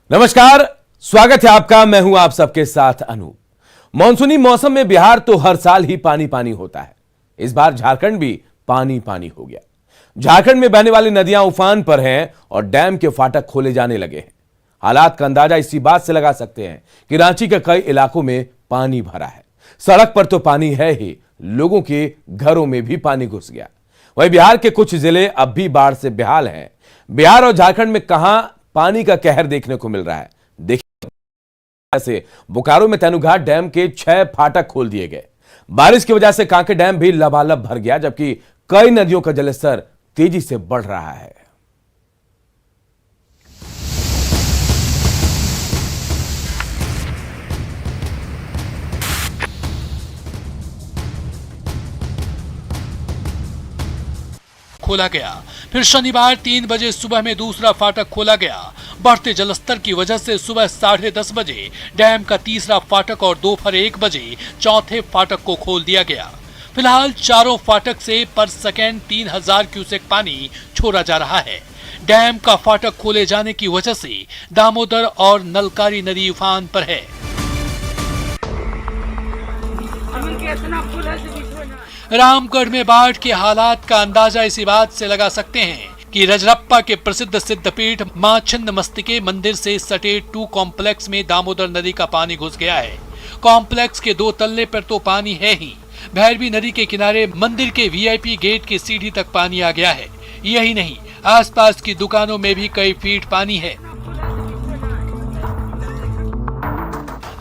नमस्कार, स्वागत है आपका। मैं हूं आप सबके साथ अनूप। मॉनसूनी मौसम में बिहार तो हर साल ही पानी पानी होता है। इस बार झारखंड भी पानी पानी हो गया। झारखंड में बहने वाली नदियां उफान पर हैं और डैम के फाटक खोले जाने लगे हैं। हालात का अंदाजा इसी बात से लगा सकते हैं कि रांची के कई इलाकों में पानी भरा है। सड़क पर तो पानी है ही, लोगों के घरों में भी पानी घुस गया। वहीं बिहार के कुछ जिले अब भी बाढ़ से बेहाल हैं। बिहार और झारखंड में कहां पानी का कहर देखने को मिल रहा है, देखिए। से बोकारो में तेनुघाट डैम के 6 फाटक खोल दिए गए। बारिश की वजह से कांके डैम भी लबालब भर गया, जबकि कई नदियों का जलस्तर तेजी से बढ़ रहा है। खोला गया। फिर शनिवार 3 बजे सुबह में दूसरा फाटक खोला गया। बढ़ते जलस्तर की वजह से सुबह 10:30 बजे डैम का तीसरा फाटक और दोपहर 1 बजे चौथे फाटक को खोल दिया गया। फिलहाल चारों फाटक से पर सेकेंड 3000 क्यूसेक पानी छोड़ा जा रहा है। डैम का फाटक खोले जाने की वजह से दामोदर और नलकारी नदी उफान पर है। रामगढ़ में बाढ़ के हालात का अंदाजा इसी बात से लगा सकते हैं कि रजरप्पा के प्रसिद्ध सिद्धपीठ मां छिन्नमस्तिके मंदिर से सटे 2 कॉम्प्लेक्स में दामोदर नदी का पानी घुस गया है। कॉम्प्लेक्स के 2 तल्ले पर तो पानी है ही, भैरवी नदी के किनारे मंदिर के वीआईपी गेट की सीढ़ी तक पानी आ गया है। यही नहीं, आसपास की दुकानों में भी कई फीट पानी है।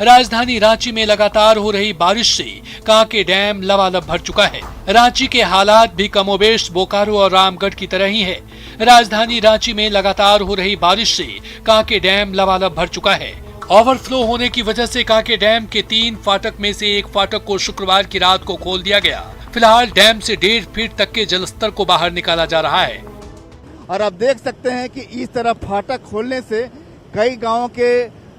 राजधानी रांची में लगातार हो रही बारिश से कांके डैम लबालब भर चुका है। रांची के हालात भी कमोबेश बोकारो और रामगढ़ की तरह ही है। राजधानी रांची में लगातार हो रही बारिश से कांके डैम लबालब भर चुका है। ओवरफ्लो होने की वजह से कांके डैम के 3 फाटक में से एक फाटक को शुक्रवार की रात को खोल दिया गया। फिलहाल डैम से 1.5 फीट तक के जलस्तर को बाहर निकाला जा रहा है। और आप देख सकते हैं कि इस तरह फाटक खोलने से कई गांवों के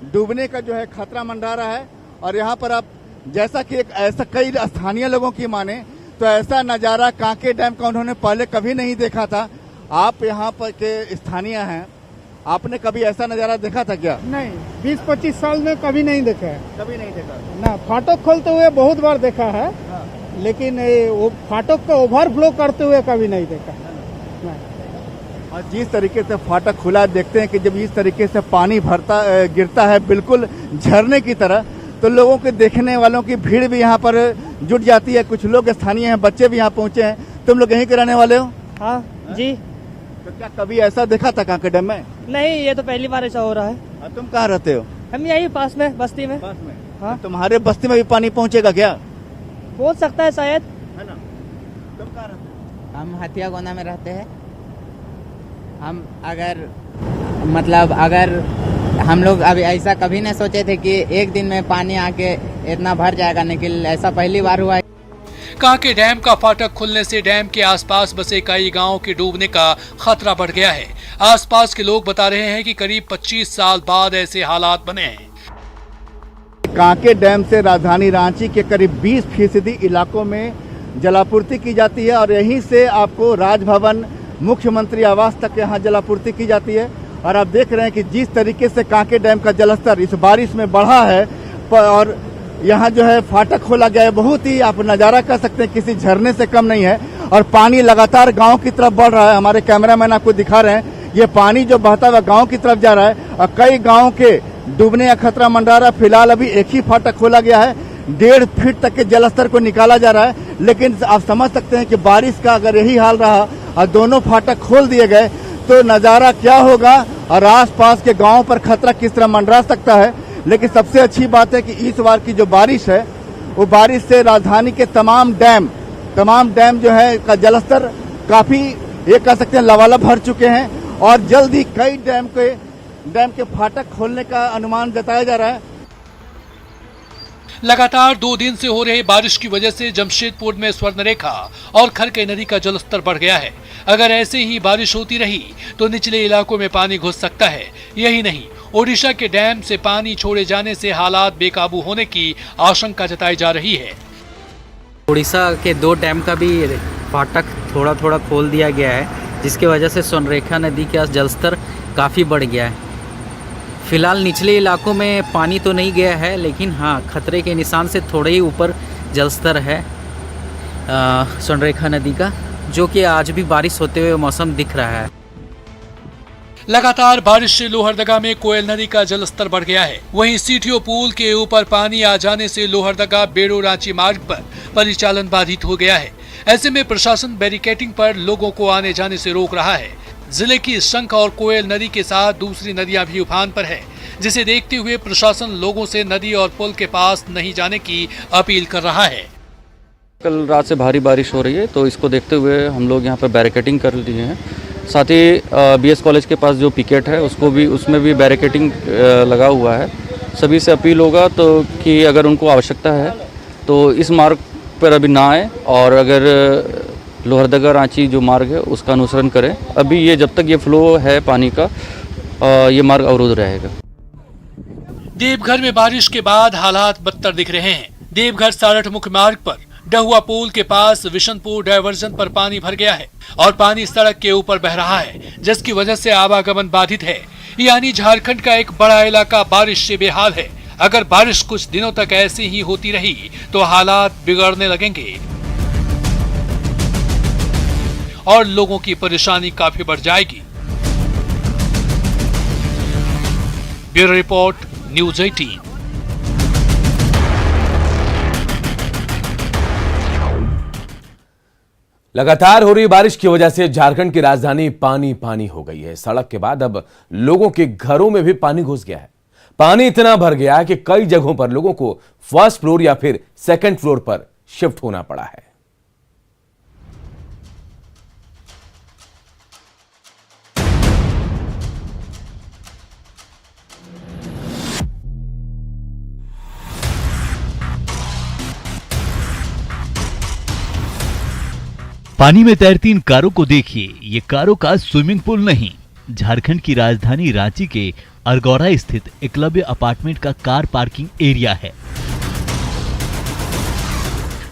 डूबने का जो है खतरा मंडरा रहा है। और यहाँ पर आप जैसा कि एक ऐसा कई स्थानीय लोगों की माने तो ऐसा नजारा कांके डैम का उन्होंने पहले कभी नहीं देखा था। आप यहाँ पर के स्थानीय हैं, आपने कभी ऐसा नजारा देखा था क्या? नहीं, 20-25 साल में कभी नहीं देखा है। कभी नहीं देखा ना, फाटक खोलते हुए बहुत बार देखा है। हाँ। लेकिन वो फाटक को ओवरफ्लो करते हुए कभी नहीं देखा। और जिस तरीके से फाटक खुला देखते हैं कि जब इस तरीके से पानी गिरता है बिल्कुल झरने की तरह, तो लोगों के देखने वालों की भीड़ भी यहाँ पर जुट जाती है। कुछ लोग स्थानीय हैं, बच्चे भी यहाँ पहुँचे हैं। तुम लोग यहीं के रहने वाले हो? हाँ जी। तो क्या कभी ऐसा देखा था कांके डैम में? नहीं, ये तो पहली बार ऐसा हो रहा है। तुम कहाँ रहते हो? हम यही पास में, बस्ती में। पास में? हाँ। तुम्हारे बस्ती में भी पानी पहुँचेगा क्या? पहुंच सकता है शायद। है ना? तुम कहाँ रहते हो? हम हथिया गोंदा में रहते हैं। हम अगर हम लोग अभी ऐसा कभी नहीं सोचे थे कि एक दिन में पानी आके इतना भर जाएगा, लेकिन ऐसा पहली बार हुआ है। कांके डैम का फाटक खुलने से डैम के आसपास बसे कई गांवों के डूबने का खतरा बढ़ गया है। आसपास के लोग बता रहे हैं कि करीब 25 साल बाद ऐसे हालात बने हैं। कांके डैम से राजधानी रांची के करीब 20% इलाकों में जलापूर्ति की जाती है और यहीं से आपको राजभवन, मुख्यमंत्री आवास तक यहाँ जलापूर्ति की जाती है। और आप देख रहे हैं कि जिस तरीके से कांके डैम का जलस्तर इस बारिश में बढ़ा है और यहाँ जो है फाटक खोला गया है, बहुत ही आप नज़ारा कर सकते हैं, किसी झरने से कम नहीं है। और पानी लगातार गांव की तरफ बढ़ रहा है। हमारे कैमरामैन आपको दिखा रहे हैं, ये पानी जो बहता हुआ गांव की तरफ जा रहा है और कई गाँव के डूबने का खतरा मंडरा रहा है। फिलहाल अभी एक ही फाटक खोला गया है, 1.5 फीट तक के जलस्तर को निकाला जा रहा है। लेकिन आप समझ सकते हैं कि बारिश का अगर यही हाल रहा और दोनों फाटक खोल दिए गए तो नज़ारा क्या होगा और आसपास के गांवों पर खतरा किस तरह मंडरा सकता है। लेकिन सबसे अच्छी बात है कि इस बार की जो बारिश है वो बारिश से राजधानी के तमाम डैम जो है का जलस्तर काफी, ये कह सकते हैं, लबालब भर चुके हैं और जल्द ही कई डैम के फाटक खोलने का अनुमान जताया जा रहा है। लगातार 2 दिन से हो रहे बारिश की वजह से जमशेदपुर में स्वर्णरेखा और खरके नदी का जलस्तर बढ़ गया है। अगर ऐसे ही बारिश होती रही तो निचले इलाकों में पानी घुस सकता है। यही नहीं, ओडिशा के डैम से पानी छोड़े जाने से हालात बेकाबू होने की आशंका जताई जा रही है। उड़ीसा के 2 डैम का भी फाटक थोड़ा थोड़ा खोल दिया गया है, जिसकी वजह से स्वर्णरेखा नदी का जलस्तर काफ़ी बढ़ गया है। फिलहाल निचले इलाकों में पानी तो नहीं गया है, लेकिन हाँ खतरे के निशान से थोड़े ही ऊपर जलस्तर है स्वर्णरेखा नदी का, जो कि आज भी बारिश होते हुए मौसम दिख रहा है। लगातार बारिश से लोहरदगा में कोयल नदी का जलस्तर बढ़ गया है। वहीं सीटीओ पुल के ऊपर पानी आ जाने से लोहरदगा बेड़ो रांची मार्ग पर परिचालन बाधित हो गया है। ऐसे में प्रशासन बैरिकेडिंग पर लोगों को आने जाने से रोक रहा है। जिले की शंख और कोयल नदी के साथ दूसरी नदियां भी उफान पर है, जिसे देखते हुए प्रशासन लोगों से नदी और पुल के पास नहीं जाने की अपील कर रहा है। कल रात से भारी बारिश हो रही है, तो इसको देखते हुए हम लोग यहाँ पर बैरिकेडिंग कर लिए हैं। साथ ही बीएस कॉलेज के पास जो पिकेट है उसमें भी बैरिकेडिंग लगा हुआ है। सभी से अपील होगा तो कि अगर उनको आवश्यकता है तो इस मार्ग पर अभी ना आए, और अगर लोहरदगा रांची जो मार्ग है उसका अनुसरण करें। अभी ये जब तक ये फ्लो है पानी का, ये मार्ग अवरुद्ध रहेगा। देवघर में बारिश के बाद हालात बदतर दिख रहे हैं। देवघर सारठ मुख्य मार्ग पर डहुआ पुल के पास विशनपुर डायवर्जन पर पानी भर गया है और पानी सड़क के ऊपर बह रहा है, जिसकी वजह से आवागमन बाधित है। यानी झारखंड का एक बड़ा इलाका बारिश से बेहाल है। अगर बारिश कुछ दिनों तक ऐसी ही होती रही तो हालात बिगड़ने लगेंगे और लोगों की परेशानी काफी बढ़ जाएगी। Bureau report, news 18। लगातार हो रही बारिश की वजह से झारखंड की राजधानी पानी पानी हो गई है। सड़क के बाद अब लोगों के घरों में भी पानी घुस गया है। पानी इतना भर गया कि कई जगहों पर लोगों को फर्स्ट फ्लोर या फिर सेकंड फ्लोर पर शिफ्ट होना पड़ा है। पानी में तैरती इन कारों को देखिए। ये कारों का स्विमिंग पूल नहीं, झारखंड की राजधानी रांची के अरगौड़ा स्थित एकलव्य अपार्टमेंट का कार पार्किंग एरिया है,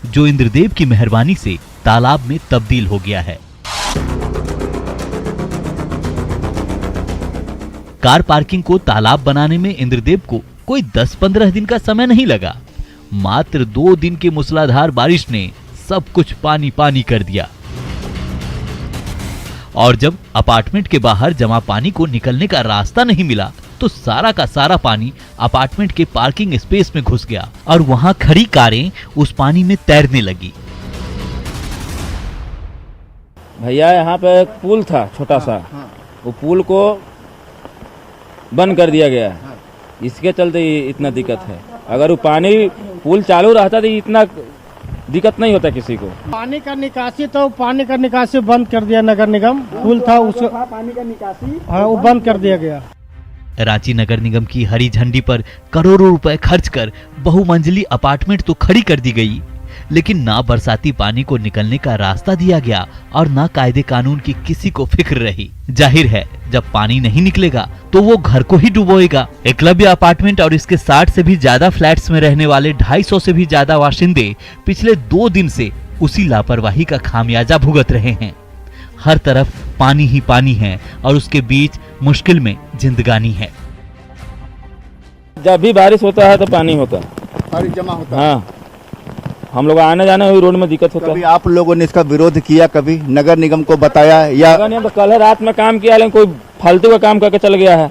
जो इंद्रदेव की मेहरबानी से तालाब में तब्दील हो गया है। कार पार्किंग को तालाब बनाने में इंद्रदेव को कोई 10-15 दिन का समय नहीं लगा। मात्र 2 दिन की मूसलाधार बारिश ने सब कुछ पानी पानी कर दिया, और जब अपार्टमेंट के बाहर जमा पानी को निकलने का रास्ता नहीं मिला तो सारा का सारा पानी अपार्टमेंट के पार्किंग स्पेस में घुस गया और वहां खड़ी कारें उस पानी में तैरने लगी। भैया यहाँ पे एक पुल था छोटा सा, वो पुल को बंद कर दिया गया, इसके चलते इतना दिक्कत है। अगर वो पानी पुल चालू रहता तो इतना दिक्कत नहीं होता किसी को। पानी का निकासी बंद कर दिया नगर निगम। पुल था उसको पानी का निकासी, हाँ, वो बंद कर दिया गया। रांची नगर निगम की हरी झंडी पर करोड़ों रुपए खर्च कर बहुमंजिली अपार्टमेंट तो खड़ी कर दी गई, लेकिन ना बरसाती पानी को निकलने का रास्ता दिया गया और ना कायदे कानून की किसी को फिक्र रही। जाहिर है जब पानी नहीं निकलेगा तो वो घर को ही डुबोएगा। एकलव्य अपार्टमेंट और इसके 60 से भी ज्यादा फ्लैट्स में रहने वाले 250 से भी ज्यादा बाशिंदे पिछले 2 दिन से उसी लापरवाही का खामियाजा भुगत रहे हैं। हर तरफ पानी ही पानी है और उसके बीच मुश्किल में जिंदगानी है। जब भी बारिश होता है तो पानी होता है, पानी जमा होता है। हाँ, हम लोग आने जाने में रोड में दिक्कत होता है। कभी आप लोगों ने इसका विरोध किया, कभी नगर निगम को बताया? या नगर निगम तो कल रात में काम किया, लेकिन कोई फालतू का काम करके चल गया है।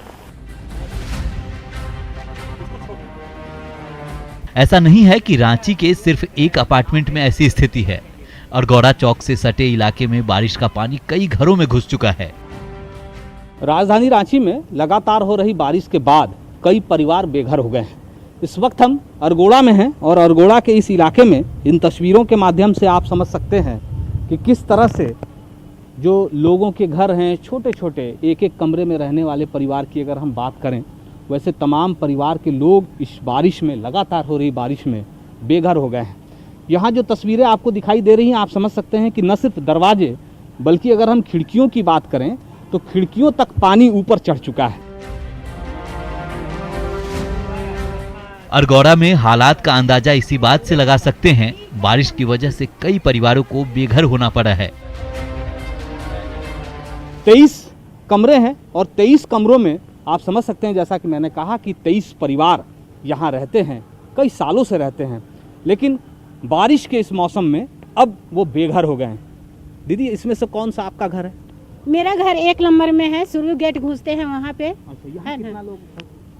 ऐसा नहीं है कि रांची के सिर्फ एक अपार्टमेंट में ऐसी स्थिति है। अरगौड़ा चौक से सटे इलाके में बारिश का पानी कई घरों में घुस चुका है। राजधानी रांची में लगातार हो रही बारिश के बाद कई परिवार बेघर हो गए हैं। इस वक्त हम अरगोड़ा में हैं और अरगोड़ा के इस इलाके में इन तस्वीरों के माध्यम से आप समझ सकते हैं कि किस तरह से जो लोगों के घर हैं, छोटे छोटे एक एक कमरे में रहने वाले परिवार की अगर हम बात करें, वैसे तमाम परिवार के लोग इस बारिश में, लगातार हो रही बारिश में बेघर हो गए हैं। यहाँ जो तस्वीरें आपको दिखाई दे रही हैं, आप समझ सकते हैं कि न सिर्फ दरवाजे बल्कि अगर हम खिड़कियों की बात करें तो खिड़कियों तक पानी ऊपर चढ़ चुका है। अरगौड़ा में हालात का अंदाजा इसी बात से लगा सकते हैं, बारिश की वजह से कई परिवारों को बेघर होना पड़ा है। 23 कमरे हैं और 23 कमरों में आप समझ सकते हैं, जैसा कि मैंने कहा कि 23 परिवार यहाँ रहते हैं, कई सालों से रहते हैं, लेकिन बारिश के इस मौसम में अब वो बेघर हो गए हैं। दीदी, इसमें से कौन सा आपका घर है? मेरा घर 1 नंबर में है, शुरू गेट घुसते हैं वहाँ पे। यहाँ कितना लोग?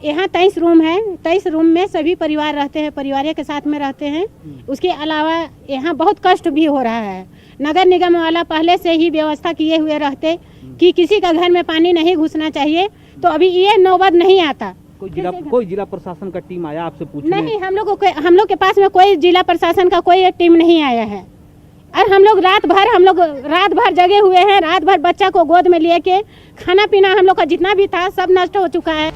यहाँ 23 रूम है, 23 रूम में सभी परिवार रहते हैं, परिवार के साथ में रहते हैं। उसके अलावा यहाँ बहुत कष्ट भी हो रहा है। नगर निगम वाला पहले से ही व्यवस्था किए हुए रहते कि किसी का घर में पानी नहीं घुसना चाहिए, तो अभी ये नौबत नहीं आता। कोई जिला प्रशासन का टीम आया आपसे पूछने? नहीं, हम लोग के पास में कोई जिला प्रशासन का कोई टीम नहीं आया है। और हम लोग रात भर जगे हुए हैं, रात भर बच्चा को गोद में लेके खाना पीना हम लोग का जितना भी था सब नष्ट हो चुका है।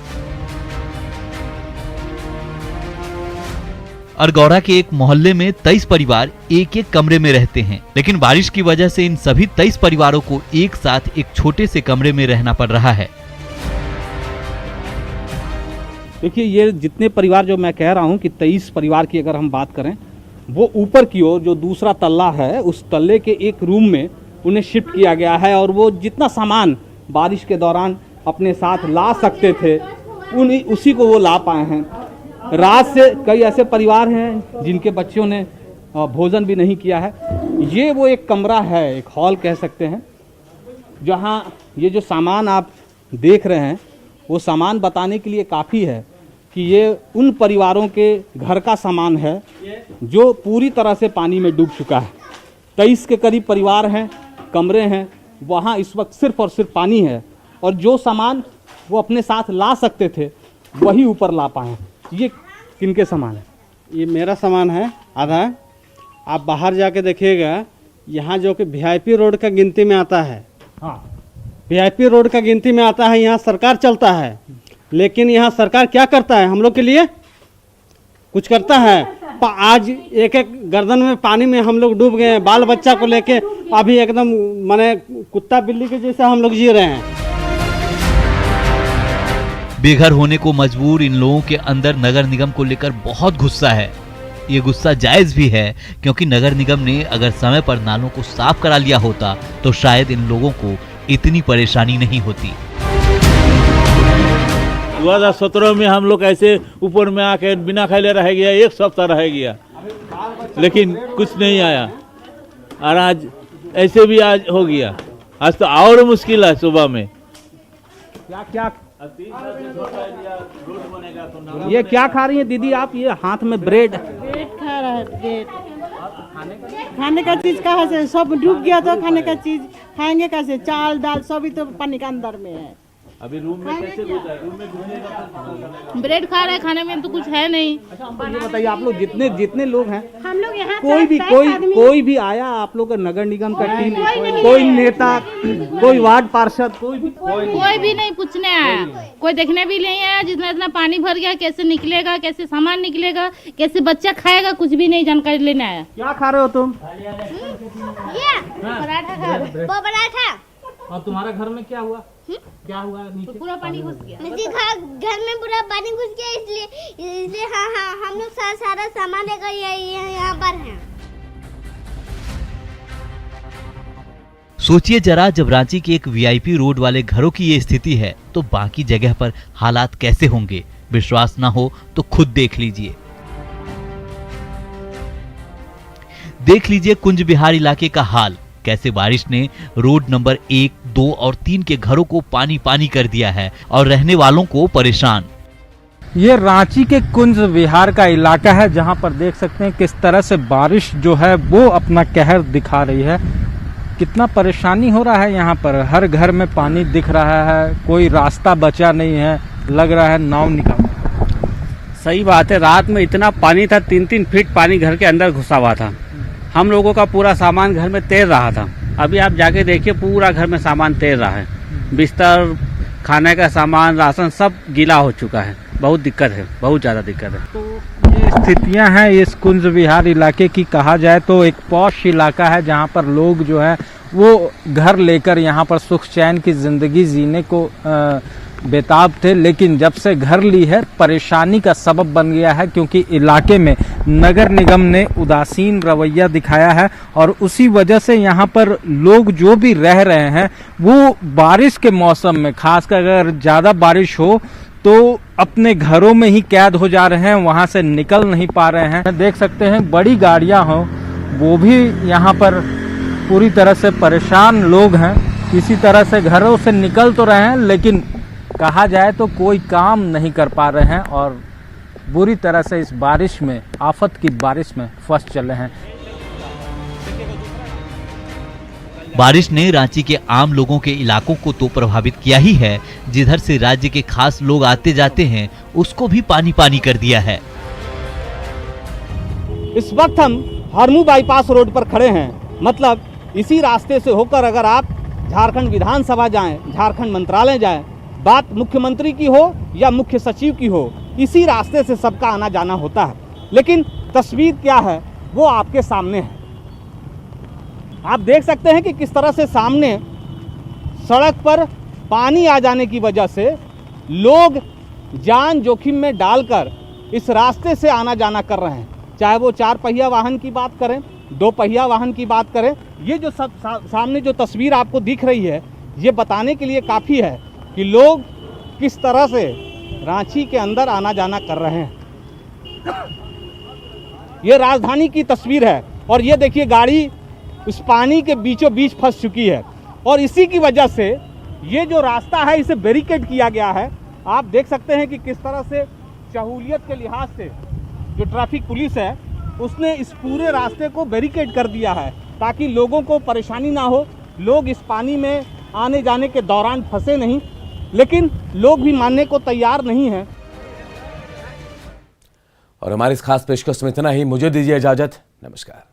अरगौड़ा के एक मोहल्ले में 23 परिवार एक एक कमरे में रहते हैं, लेकिन बारिश की वजह से इन सभी 23 परिवारों को एक साथ एक छोटे से कमरे में रहना पड़ रहा है। देखिए, ये जितने परिवार जो मैं कह रहा हूँ कि 23 परिवार की अगर हम बात करें, वो ऊपर की ओर जो दूसरा तल्ला है, उस तल्ले के एक रूम में उन्हें शिफ्ट किया गया है और वो जितना सामान बारिश के दौरान अपने साथ ला सकते थे उसी को वो ला पाए हैं। रात से कई ऐसे परिवार हैं जिनके बच्चों ने भोजन भी नहीं किया है। ये वो एक कमरा है, एक हॉल कह सकते हैं, जहाँ ये जो सामान आप देख रहे हैं वो सामान बताने के लिए काफ़ी है कि ये उन परिवारों के घर का सामान है जो पूरी तरह से पानी में डूब चुका है। 23 के करीब परिवार हैं, कमरे हैं, वहाँ इस वक्त सिर्फ और सिर्फ पानी है और जो सामान वो अपने साथ ला सकते थे वही ऊपर ला पाए। ये किनके सामान है? ये मेरा सामान है आधा। आप बाहर जाके देखिएगा, यहाँ जो कि VIP रोड का गिनती में आता है। हाँ, VIP रोड का गिनती में आता है, यहाँ सरकार चलता है, लेकिन यहाँ सरकार क्या करता है? हम लोग के लिए कुछ करता है? आज एक एक गर्दन में पानी में हम लोग डूब गए हैं, बाल बच्चा को लेके अभी एकदम माने कुत्ता बिल्ली के जैसा हम लोग जी रहे हैं। बेघर होने को मजबूर इन लोगों के अंदर नगर निगम को लेकर बहुत गुस्सा है। ये गुस्सा जायज भी है, क्योंकि नगर निगम ने अगर समय पर नालों को साफ करा लिया होता तो शायद इन लोगों को इतनी परेशानी नहीं होती। 2017 में हम लोग ऐसे ऊपर में आके बिना खाए रह गया, 1 सप्ताह रह गया, लेकिन कुछ नहीं आया। और आज ऐसे भी आज हो गया, आज तो और मुश्किल है। सुबह में क्या ये क्या खा रही है दीदी आप? ये हाथ में ब्रेड खा रहा है। ब्रेड खाने का चीज कहाँ से? सब डूब गया तो खाने का चीज खाएंगे कैसे? चाल दाल सभी तो पानी के अंदर में है। अभी रूम में कैसे होता है? रूम में घुसने ब्रेड खा रहे, खाने में तो कुछ है नहीं। अच्छा, ये बताइए, आप लोग जितने लोग हैं, हम लोग यहाँ कोई भी आया आप लोग का नगर निगम का टीम, कोई नेता, कोई वार्ड पार्षद, कोई भी नहीं पूछने आया, कोई देखने भी नहीं आया। जितना इतना पानी भर गया, कैसे निकलेगा, कैसे सामान निकलेगा, कैसे बच्चा खाएगा, कुछ भी नहीं जानकारी लेने आया। क्या खा रहे हो तुम? पराठा खा रहे। वो पराठा। और तुम्हारा घर में क्या हुआ? क्या हुआ? नीचे पूरा पानी घुस गया। घर में पूरा पानी घुस गया, इसलिए हाँ हम लोग सारा सामान लेकर यहाँ पर हैं। सोचिए जरा, जब रांची के एक VIP रोड वाले घरों की ये स्थिति है तो बाकी जगह पर हालात कैसे होंगे? विश्वास ना हो तो खुद देख लीजिए। देख लीजिए कुंज बिहार इलाके का हाल, कैसे बारिश ने रोड नंबर 1, 2 और 3 के घरों को पानी पानी कर दिया है और रहने वालों को परेशान। ये रांची के कुंज विहार का इलाका है, जहां पर देख सकते हैं किस तरह से बारिश जो है वो अपना कहर दिखा रही है। कितना परेशानी हो रहा है यहाँ पर, हर घर में पानी दिख रहा है, कोई रास्ता बचा नहीं है, लग रहा है नाव निकाल। सही बात है, रात में इतना पानी था, 3-3 फीट पानी घर के अंदर घुसा हुआ था। हम लोगों का पूरा सामान घर में तैर रहा था। अभी आप जाके देखिए, पूरा घर में सामान तैर रहा है, बिस्तर, खाने का सामान, राशन सब गीला हो चुका है। बहुत दिक्कत है, बहुत ज़्यादा दिक्कत है। तो ये स्थितियां हैं इस कुंज विहार इलाके की। कहा जाए तो एक पॉश इलाका है, जहां पर लोग जो है वो घर लेकर यहाँ पर सुख चैन की जिंदगी जीने को बेताब थे, लेकिन जब से घर ली है परेशानी का सबब बन गया है, क्योंकि इलाके में नगर निगम ने उदासीन रवैया दिखाया है और उसी वजह से यहाँ पर लोग जो भी रह रहे हैं वो बारिश के मौसम में, खासकर अगर ज़्यादा बारिश हो तो अपने घरों में ही कैद हो जा रहे हैं, वहाँ से निकल नहीं पा रहे हैं। देख सकते हैं बड़ी गाड़ियाँ हों वो भी यहाँ पर पूरी तरह से परेशान लोग हैं, किसी तरह से घरों से निकल तो रहे हैं लेकिन कहा जाए तो कोई काम नहीं कर पा रहे हैं और बुरी तरह से इस बारिश में, आफत की बारिश में फंस चले हैं। बारिश ने रांची के आम लोगों के इलाकों को तो प्रभावित किया ही है, जिधर से राज्य के खास लोग आते जाते हैं उसको भी पानी पानी कर दिया है। इस वक्त हम हरमू बाईपास रोड पर खड़े हैं, मतलब इसी रास्ते से होकर अगर आप झारखंड विधानसभा जाएं, झारखंड मंत्रालय जाएं, बात मुख्यमंत्री की हो या मुख्य सचिव की हो, इसी रास्ते से सबका आना जाना होता है। लेकिन तस्वीर क्या है वो आपके सामने है। आप देख सकते हैं कि किस तरह से सामने सड़क पर पानी आ जाने की वजह से लोग जान जोखिम में डालकर इस रास्ते से आना जाना कर रहे हैं, चाहे वो 4 पहिया वाहन की बात करें, 2 पहिया वाहन की बात करें। ये जो सब सामने जो तस्वीर आपको दिख रही है ये बताने के लिए काफ़ी है कि लोग किस तरह से रांची के अंदर आना जाना कर रहे हैं। ये राजधानी की तस्वीर है और ये देखिए गाड़ी उस पानी के बीचों बीच फंस चुकी है और इसी की वजह से ये जो रास्ता है इसे बैरिकेड किया गया है। आप देख सकते हैं कि किस तरह से सहूलियत के लिहाज से जो ट्रैफिक पुलिस है उसने इस पूरे रास्ते को बैरिकेड कर दिया है ताकि लोगों को परेशानी ना हो, लोग इस पानी में आने जाने के दौरान फंसे नहीं। लेकिन लोग भी मानने को तैयार नहीं हैं। और हमारी इस खास पेशकश में इतना ही। मुझे दीजिए इजाजत। नमस्कार।